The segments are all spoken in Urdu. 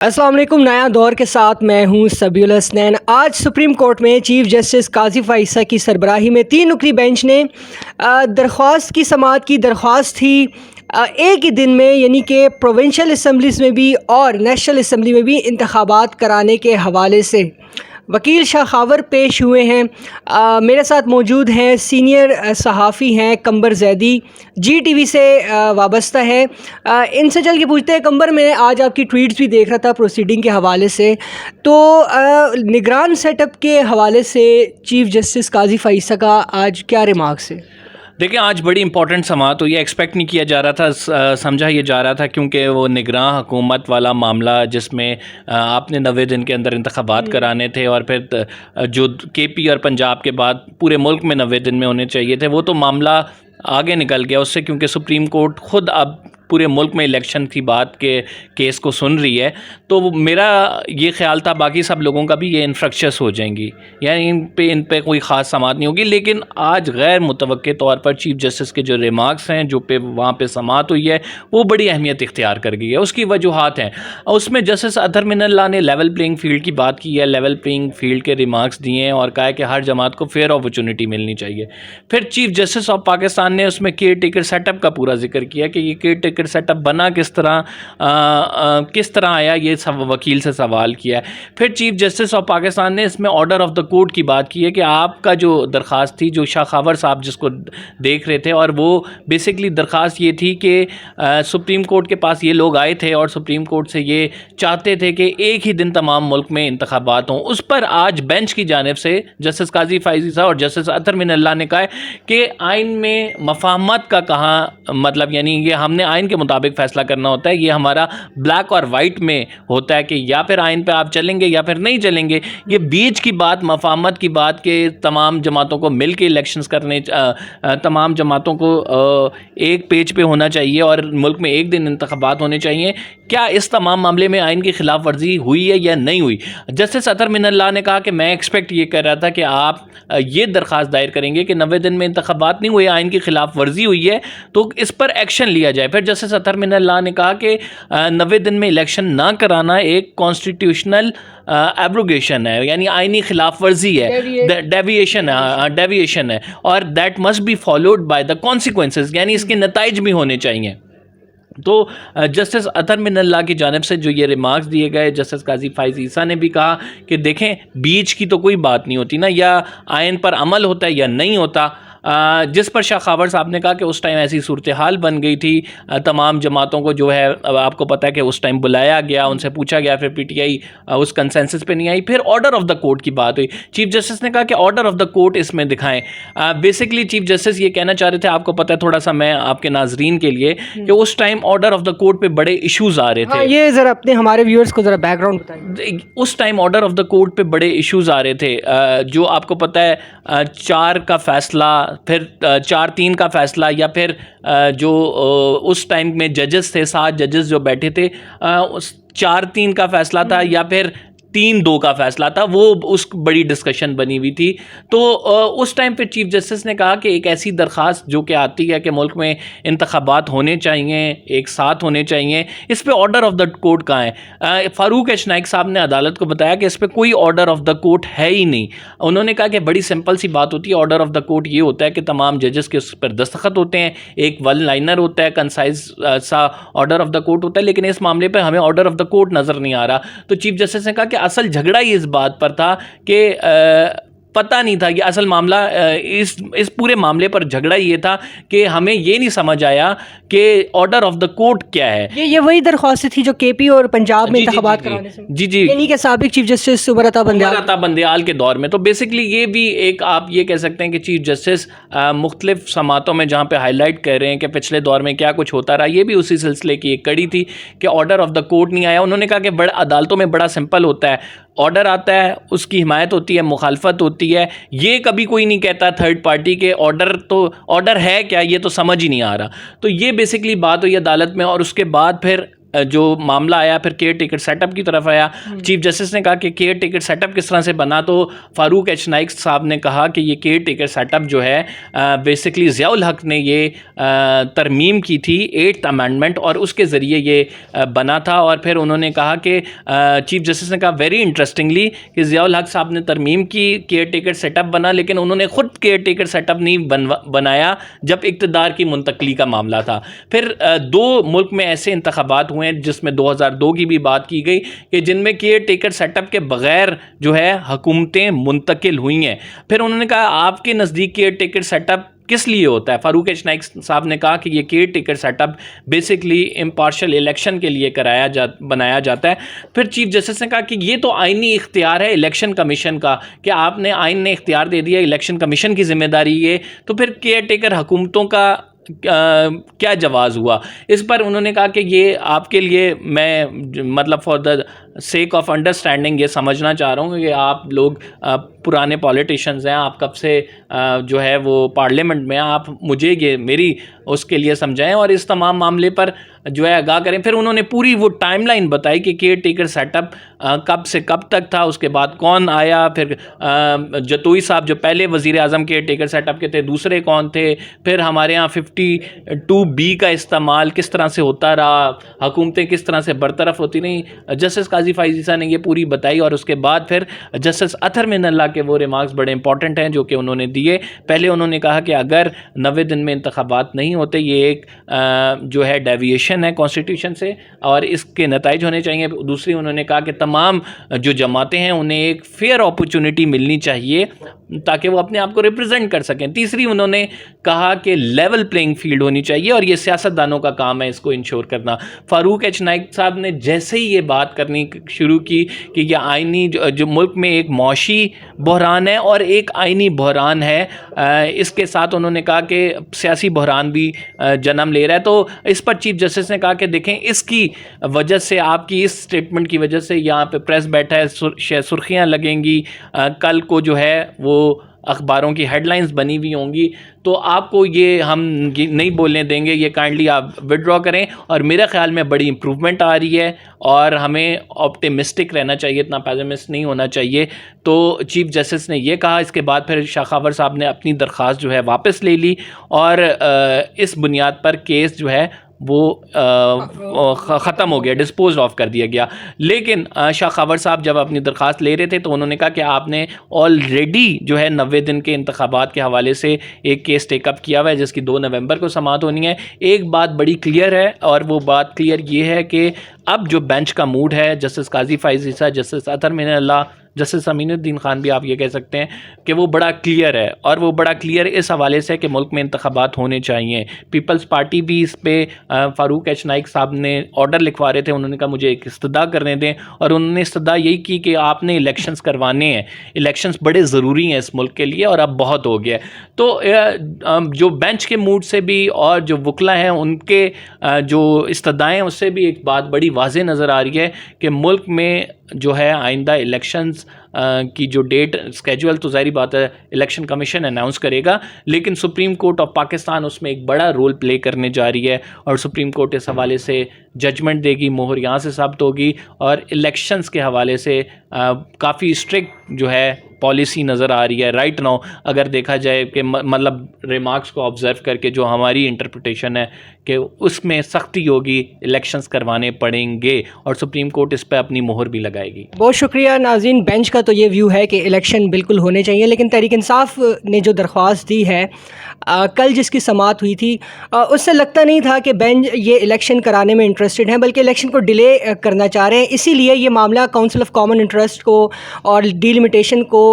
السلام علیکم. نیا دور کے ساتھ میں ہوں سبیع الحسنین. آج سپریم کورٹ میں چیف جسٹس قاضی فائزہ کی سربراہی میں 3 رکنی بینچ نے درخواست کی سماعت کی. درخواست تھی ایک ہی دن میں یعنی کہ پروونشل اسمبلیز میں بھی اور نیشنل اسمبلی میں بھی انتخابات کرانے کے حوالے سے. وکیل شاخاور پیش ہوئے ہیں. میرے ساتھ موجود ہیں سینئر صحافی ہیں Qambar Zaidi, G TV سے وابستہ ہے. ان سے چل کے پوچھتے ہیں قمبر, میں آج آپ کی ٹویٹس بھی دیکھ رہا تھا پروسیڈنگ کے حوالے سے, تو نگران سیٹ اپ کے حوالے سے چیف جسٹس قاضی فائزہ کا آج کیا ریمارکس ہے؟ دیکھیں, آج بڑی امپورٹنٹ سماعت ہوئی ہے. ایکسپیکٹ نہیں کیا جا رہا تھا, سمجھا یہ جا رہا تھا, کیونکہ وہ نگراں حکومت والا معاملہ جس میں آپ نے 90 دن کے اندر انتخابات کرانے تھے اور پھر جو کے پی اور پنجاب کے بعد پورے ملک میں 90 دن میں ہونے چاہیے تھے, وہ تو معاملہ آگے نکل گیا اس سے, کیونکہ سپریم کورٹ خود اب پورے ملک میں الیکشن کی بات کے کیس کو سن رہی ہے. تو میرا یہ خیال تھا, باقی سب لوگوں کا بھی, یہ انفرکشس ہو جائیں گی, یعنی ان پہ کوئی خاص سماعت نہیں ہوگی. لیکن آج غیر متوقع طور پر چیف جسٹس کے جو ریمارکس ہیں, جو وہاں پہ سماعت ہوئی ہے, وہ بڑی اہمیت اختیار کر گئی ہے. اس کی وجوہات ہیں. اس میں جسٹس اطہر من اللہ نے لیول پلینگ فیلڈ کی بات کی ہے, لیول پلینگ فیلڈ کے ریمارکس دیے ہیں اور کہا ہے کہ ہر جماعت کو فیئر اپرچونٹی ملنی چاہیے. پھر چیف جسٹس آف پاکستان نے اس میں کیئر ٹیکر سیٹ اپ کا پورا ذکر کیا کہ یہ کیئر ٹیکر سیٹ اپ بنا کس طرح آیا, یہ وکیل سے سوال کیا ہے. پھر چیف جسٹس آف پاکستان نے اس میں آرڈر آف دا کورٹ کی بات کی ہے کہ آپ کا جو درخواست تھی, جو شاخاور صاحب جس کو دیکھ رہے تھے, اور وہ بیسکلی درخواست یہ تھی کہ سپریم کورٹ کے پاس یہ لوگ آئے تھے اور سپریم کورٹ سے یہ چاہتے تھے کہ ایک ہی دن تمام ملک میں انتخابات ہوں. اس پر آج بینچ کی جانب سے جسٹس قاضی فائزہ اور جسٹس اطہر من اللہ نے کہا ہے کہ آئین میں مفاہمت کا کہاں مطلب, یعنی یہ ہم نے آئین کے مطابق فیصلہ کرنا ہوتا ہے, یہ ہمارا بلیک اور وائٹ میں ہوتا ہے کہ یا پھر آئین پہ آپ چلیں گے یا پھر نہیں چلیں گے. یہ بیچ کی بات, مفاہمت کی بات کہ تمام جماعتوں کو مل کے الیکشنز کرنے, تمام جماعتوں کو ایک پیج پہ ہونا چاہیے اور ملک میں ایک دن انتخابات ہونے چاہیے, کیا اس تمام معاملے میں آئین کی خلاف ورزی ہوئی ہے یا نہیں ہوئی؟ جسٹس اطہر من اللہ نے کہا کہ میں ایکسپیکٹ یہ کر رہا تھا کہ آپ یہ درخواست دائر کریں گے کہ 90 دن میں انتخابات نہیں ہوئے, آئین کی خلاف ورزی ہوئی ہے تو اس پر ایکشن لیا جائے. پھر جسٹس اطہر من اللہ نے کہا کہ 90 دن میں الیکشن نہ کرانا ایک کانسٹیٹیوشنل ایبروگیشن ہے, یعنی آئینی خلاف ورزی ہے, ڈیویشن ہے, اور that must be followed by the consequences, یعنی اس کے نتائج بھی ہونے چاہیے. تو جسٹس اطہر من اللہ کی جانب سے جو یہ ریمارکس دیے گئے, جسٹس قاضی فائزہ نے بھی کہا کہ دیکھیں, بیچ کی تو کوئی بات نہیں ہوتی نا, یا آئین پر عمل ہوتا ہے یا نہیں ہوتا. جس پر شاخاور صاحب نے کہا کہ اس ٹائم ایسی صورتحال بن گئی تھی, تمام جماعتوں کو جو ہے, آپ کو پتہ ہے کہ اس ٹائم بلایا گیا, ان سے پوچھا گیا, پھر P T I us consensus پہ نہیں آئی. پھر آرڈر آف دا کورٹ کی بات ہوئی. چیف جسٹس نے کہا کہ آرڈر آف دا کورٹ اس میں دکھائیں. بیسکلی چیف جسٹس یہ کہنا چاہ رہے تھے, آپ کو پتہ ہے تھوڑا سا میں آپ کے ناظرین کے لیے, کہ اس time order of the court پہ بڑے ایشوز آ رہے تھے. یہ ذرا اپنے ہمارے ویورز کو ذرا بیک گراؤنڈ بتائیں. اس time order of the court پہ بڑے ایشوز آ رہے تھے, جو آپ کو پتہ ہے 4 کا فیصلہ, پھر 4-3 کا فیصلہ, یا پھر جو اس ٹائم میں ججز تھے, 7 ججز جو بیٹھے تھے, 4-3 کا فیصلہ تھا یا پھر 3-2 کا فیصلہ تھا, وہ اس بڑی ڈسکشن بنی ہوئی تھی. تو اس ٹائم پہ چیف جسٹس نے کہا کہ ایک ایسی درخواست جو کہ آتی ہے کہ ملک میں انتخابات ہونے چاہیے, ایک ساتھ ہونے چاہیے, اس پہ آرڈر آف دا کورٹ کہاں ہے؟ فاروق ایچ نائک صاحب نے عدالت کو بتایا کہ اس پہ کوئی آرڈر آف دا کورٹ ہے ہی نہیں. انہوں نے کہا کہ بڑی سمپل سی بات ہوتی ہے, آرڈر آف دا کورٹ یہ ہوتا ہے کہ تمام ججز کے اس پر دستخط ہوتے ہیں, ایک ون لائنر ہوتا ہے, کنسائز سا آرڈر آف دا کورٹ ہوتا ہے, لیکن اس معاملے پہ ہمیں آرڈر آف دا کورٹ نظر نہیں آ رہا. تو چیف جسٹس نے کہا کہ اصل جھگڑا ہی اس بات پر تھا کہ پتہ نہیں تھا, یہ اصل معاملہ, اس پورے معاملے پر جھگڑا یہ تھا کہ ہمیں یہ نہیں سمجھ آیا کہ آرڈر آف دا کورٹ کیا ہے. یہ وہی درخواست تھی جو کے پی اور پنجاب میں انتخابات کرانے سے, جی, یعنی کہ سابق چیف جسٹس عمر عطا بندیال کے دور میں. تو بیسکلی یہ بھی ایک, آپ یہ کہہ سکتے ہیں کہ چیف جسٹس مختلف سماعتوں میں جہاں پہ ہائی لائٹ کر رہے ہیں کہ پچھلے دور میں کیا کچھ ہوتا رہا, یہ بھی اسی سلسلے کی ایک کڑی تھی کہ آرڈر آف دا کورٹ نہیں آیا. انہوں نے کہا کہ بڑا عدالتوں میں بڑا سمپل ہوتا ہے, آرڈر آتا ہے, اس کی حمایت ہوتی ہے, مخالفت ہوتی ہے, یہ کبھی کوئی نہیں کہتا تھرڈ پارٹی کے آرڈر ہے کیا, یہ تو سمجھ ہی نہیں آ رہا. تو یہ بیسکلی بات ہوئی عدالت میں, اور اس کے بعد پھر جو معاملہ آیا پھر کیئر ٹیکر سیٹ اپ کی طرف آیا. چیف جسٹس نے کہا کہ کیئر ٹیکر سیٹ اپ کس طرح سے بنا, تو فاروق ایچ نائک صاحب نے کہا کہ یہ کیئر ٹیکر سیٹ اپ جو ہے بیسکلی ضیاء الحق نے یہ ترمیم کی تھی 8th امینڈمنٹ, اور اس کے ذریعے یہ بنا تھا. اور پھر انہوں نے کہا کہ چیف جسٹس نے کہا ویری انٹرسٹنگلی کہ ضیاء الحق صاحب نے ترمیم کی, کیئر ٹیکر سیٹ اپ بنا, لیکن انہوں نے خود کیئر ٹیکر سیٹ اپ نہیں بنایا جب اقتدار کی منتقلی کا معاملہ تھا. پھر 2 ملک میں ایسے انتخابات ہوئے ہیں جس میں 2002 کی بھی بات کی گئی کہ جن میں کیئر ٹیکر سیٹ اپ کے بغیر جو ہے حکومتیں منتقل ہوئی ہیں. پھر انہوں نے کہا آپ کے نزدیک کیئر ٹیکر سیٹ اپ کس لیے ہوتا ہے؟ فاروق ایچ نائک صاحب نے کہا کہ یہ caretaker set up basically impartial election کے لیے بنایا جاتا ہے. پھر چیف جسٹس نے کہا کہ یہ تو آئینی اختیار ہے الیکشن کمیشن کا, کہ آپ نے آئین نے اختیار دے دیا, الیکشن کمیشن کی ذمہ داری یہ, تو پھر کیئر ٹیکر حکومتوں کا کیا جواز ہوا؟ اس پر انہوں نے کہا کہ یہ آپ کے لیے میں مطلب for the sake of understanding یہ سمجھنا چاہ رہا ہوں کہ آپ لوگ پرانے پولیٹیشینز ہیں, آپ کب سے جو ہے وہ پارلیمنٹ میں, آپ مجھے یہ میری اس کے لیے سمجھائیں اور اس تمام معاملے پر جو ہے آگاہ کریں. پھر انہوں نے پوری وہ ٹائم لائن بتائی کہ کیئر ٹیکر سیٹ اپ کب سے کب تک تھا, اس کے بعد کون آیا, پھر جتوئی صاحب جو پہلے وزیر اعظم کیئر ٹیکر سیٹ اپ کے تھے, دوسرے کون تھے, پھر ہمارے ہاں 52B کا استعمال کس طرح سے ہوتا رہا, حکومتیں کس طرح سے برطرف ہوتی رہیں. جسٹس قاضی فائز عیسیٰ نے یہ پوری بتائی, اور اس کے بعد پھر جسٹس اطہر من اللہ کے وہ ریمارکس بڑے امپورٹنٹ ہیں جو کہ انہوں نے دیے. پہلے انہوں نے کہا کہ اگر 90 دن میں انتخابات نہیں ہوتے, یہ ایک جو ہے ڈیویشن ہے کانسٹیٹیوشن سے اور اس کے نتائج ہونے چاہیے. دوسری انہوں نے کہا کہ تمام جو جماعتیں ہیں انہیں ایک فیئر اپرچونٹی ملنی چاہیے تاکہ وہ اپنے آپ کو ریپرزینٹ کر سکیں. تیسری انہوں نے کہا کہ لیول پلینگ فیلڈ ہونی چاہیے, اور یہ سیاستدانوں کا کام ہے اس کو انشور کرنا. فاروق ایچ نائک صاحب نے جیسے ہی یہ بات کرنی شروع کی کہ یہ آئینی جو ملک میں ایک معاشی بحران ہے اور ایک آئینی بحران ہے, اس کے ساتھ انہوں نے کہا کہ سیاسی بحران بھی جنم لے رہا ہے. تو اس پر چیف جسٹس نے کہا کہ دیکھیں اس کی وجہ سے, آپ کی اس سٹیٹمنٹ کی وجہ سے یہاں پہ پریس بیٹھا ہے, سرخیاں لگیں گی, کل کو جو ہے وہ اخباروں کی ہیڈ لائنز بنی ہوئی ہوں گی, تو آپ کو یہ ہم نہیں بولنے دیں گے, یہ کائنڈلی آپ وڈرا کریں. اور میرے خیال میں بڑی امپروومنٹ آ رہی ہے اور ہمیں آپٹیمسٹک رہنا چاہیے, اتنا پیسمسٹ نہیں ہونا چاہیے. تو چیف جسٹس نے یہ کہا. اس کے بعد پھر شاخاور صاحب نے اپنی درخواست جو ہے واپس لے لی اور اس بنیاد پر کیس جو ہے وہ ختم ہو گیا, ڈسپوز آف کر دیا گیا. لیکن شاخاور صاحب جب اپنی درخواست لے رہے تھے تو انہوں نے کہا کہ آپ نے آلریڈی جو ہے 90 دن کے انتخابات کے حوالے سے ایک کیس ٹیک اپ کیا ہوا ہے جس کی 2 نومبر کو سماعت ہونی ہے. ایک بات بڑی کلیئر ہے, اور وہ بات کلیئر یہ ہے کہ اب جو بینچ کا موڈ ہے, جسٹس قاضی فائز عیسیٰ, جسٹس اطہر من اللہ, جسٹس امین الدین خان بھی آپ یہ کہہ سکتے ہیں کہ وہ بڑا کلیئر ہے. اور وہ بڑا کلیئر اس حوالے سے کہ ملک میں انتخابات ہونے چاہیے. پیپلز پارٹی بھی اس پہ فاروق ایچ نائک صاحب نے آرڈر لکھوا رہے تھے, انہوں نے کہا مجھے ایک استدعا کرنے دیں, اور انہوں نے استدعا یہی کی کہ آپ نے الیکشنز کروانے ہیں, الیکشنز بڑے ضروری ہیں اس ملک کے لیے اور اب بہت ہو گیا. تو جو بینچ کے موڈ سے بھی اور جو وکلا ہیں ان کے جو استدعائیں ہیں اس سے بھی ایک بات بڑی واضح نظر آ رہی ہے کہ ملک میں جو ہے آئندہ الیکشنز کی جو ڈیٹ اسکیجول تو ظاہری بات ہے الیکشن کمیشن اناؤنس کرے گا, لیکن سپریم کورٹ آف پاکستان اس میں ایک بڑا رول پلے کرنے جا رہی ہے, اور سپریم کورٹ اس حوالے سے ججمنٹ دے گی, مہر یہاں سے ثابت ہوگی. اور الیکشنز کے حوالے سے کافی اسٹرکٹ جو ہے پالیسی نظر آ رہی ہے رائٹ ناؤ, اگر دیکھا جائے کہ مطلب ریمارکس کو آبزرو کر کے جو ہماری انٹرپریٹیشن ہے کہ اس میں سختی ہوگی, الیکشنز کروانے پڑیں گے, اور سپریم کورٹ اس پہ اپنی مہر بھی لگائے گی. بہت شکریہ ناظرین. بینچ کا تو یہ ویو ہے کہ الیکشن بالکل ہونے چاہیے, لیکن تحریک انصاف نے جو درخواست دی ہے کل جس کی سماعت ہوئی تھی, اس سے لگتا نہیں تھا کہ بینچ یہ الیکشن کرانے میں انٹرسٹڈ ہیں, بلکہ الیکشن کو ڈیلے کرنا چاہ رہے ہیں. اسی لیے یہ معاملہ کونسل آف کامن انٹرسٹ کو اور ڈیلیمیٹیشن کو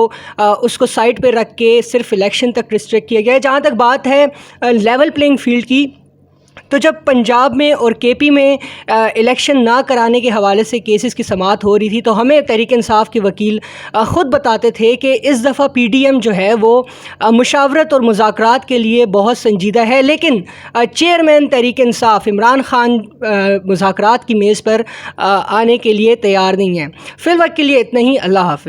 اس کو سائڈ پہ رکھ کے صرف الیکشن تک ریسٹرکٹ کیا گیا ہے. جہاں تک بات ہے لیول پلینگ فیلڈ کی, تو جب پنجاب میں اور کے پی میں الیکشن نہ کرانے کے حوالے سے کیسز کی سماعت ہو رہی تھی تو ہمیں تحریک انصاف کے وکیل خود بتاتے تھے کہ اس دفعہ پی ڈی ایم جو ہے وہ مشاورت اور مذاکرات کے لیے بہت سنجیدہ ہے, لیکن چیئرمین تحریک انصاف عمران خان مذاکرات کی میز پر آنے کے لیے تیار نہیں ہے. فی الوقت کے لیے اتنا ہی. اللہ حافظ.